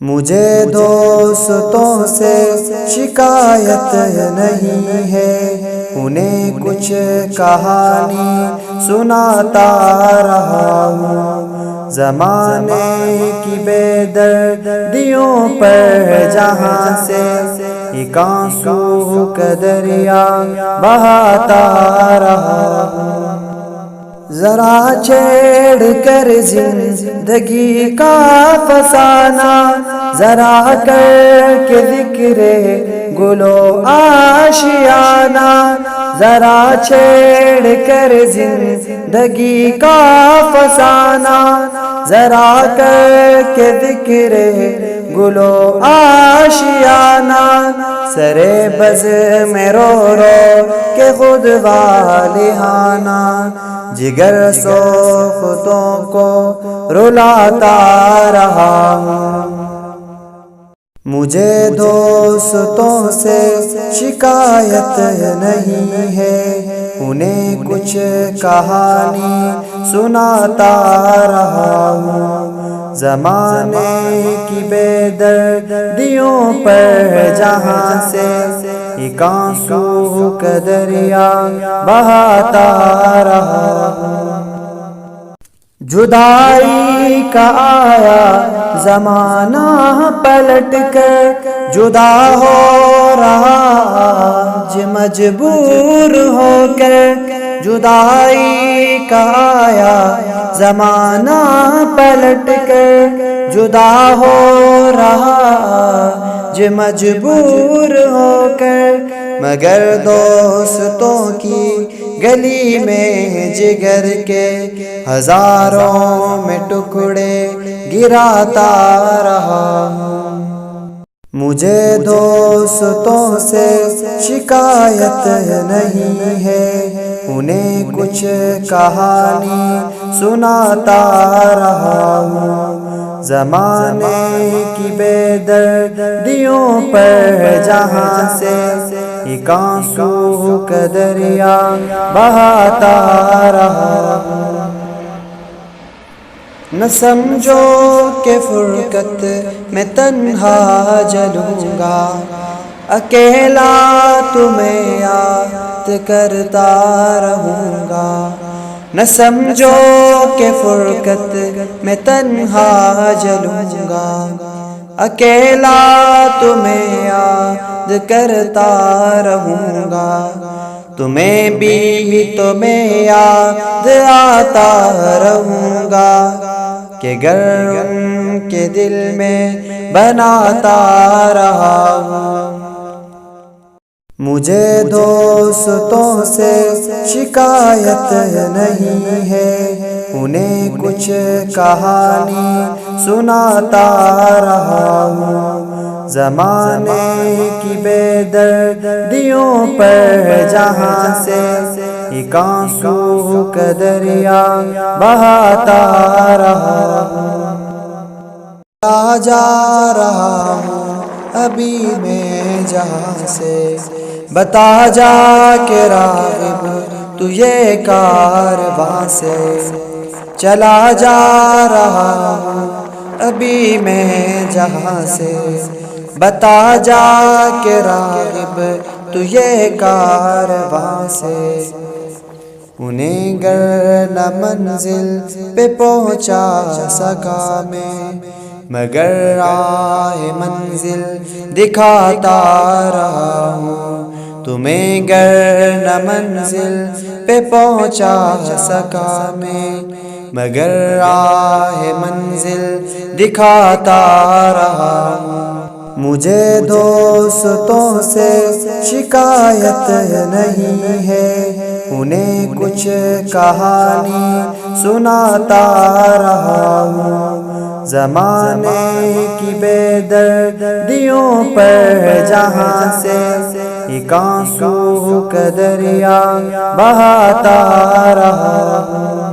مجھے دوستوں سے شکایت نہیں ہے، انہیں کچھ کہانی سناتا رہا ہوں۔ زمانے کی بے دردیوں پر جہاں سے ایک آنسو کا دریا بہاتا رہا ہوں۔ ذرا چھیڑ کر زندگی کا فسانہ، ذرا کر کے ذکر گل و آشیانہ، ذرا چھیڑ کر زندگی کا فسانہ، ذرا کر کے ذکر گل و آشیانہ، سرے بز میں رو رو کے خود والہانہ، جگر سوختوں کو رلاتا رہا ہوں۔ مجھے دوستوں سے شکایت نہیں ہے، انہیں کچھ کہانی سناتا رہا ہوں۔ زمانے کی بے دردیوں پر جہاں سے ایک آنسو کا دریا بہاتا رہا ہوں۔ جدائی کا آیا زمانہ پلٹ کر، جدا ہو رہا آج مجبور ہو کر، جدائی کا آیا زمانہ پلٹ کر، جدا ہو رہا آج مجبور ہو کر، مگر دوستوں کی گلی میں جگر کے ہزاروں میں ٹکڑے گراتا رہا ہوں۔ مجھے دوستوں سے شکایت نہیں ہے، انہیں کچھ کہانی سناتا رہا ہوں۔ زمانے کی بے دردیوں پر جہاں سے ایک آنسو کا دریا بہاتا رہا ہوں۔ نہ سمجھو کہ فرقت میں تنہا جلوں گا، اکیلا تمہیں یاد کرتا رہوں گا۔ نہ سمجھو کہ فرقت میں تنہا جلوں گا، اکیلا تمہیں یاد کرتا رہوں گا۔ تمہیں بھی تو میں یاد آتا رہوں گا، کہ گر ان کے دل میں بناتا رہا ہوں۔ مجھے دوستوں سے شکایت نہیں ہے، انہیں کچھ کہانی سناتا رہا ہوں۔ زمانے کی بے دردیوں پر جہاں سے ایک آنسو کا دریا بہاتا رہا ہوں۔ جا رہا ہوں ابھی میں جہاں سے، بتا جا کے راغب تو یہ کارواں سے، چلا جا رہا ہوں ابھی میں جہاں سے، بتا جا کے راغب تو یہ کارواں سے۔ انہیں گر نہ منزل پہ پہنچا سکا میں، مگر راہ منزل دکھاتا رہا ہوں۔ تمہیں گر نہ منزل پہ پہنچا سکا میں، مگر راہ منزل دکھاتا رہا ہوں۔ مجھے دوستوں سے شکایت نہیں ہے، انہیں کچھ کہانی سناتا رہا ہوں۔ زمانے کی بے دردیوں پر جہاں سے ایک آنسو کا دریا بہاتا رہا ہوں۔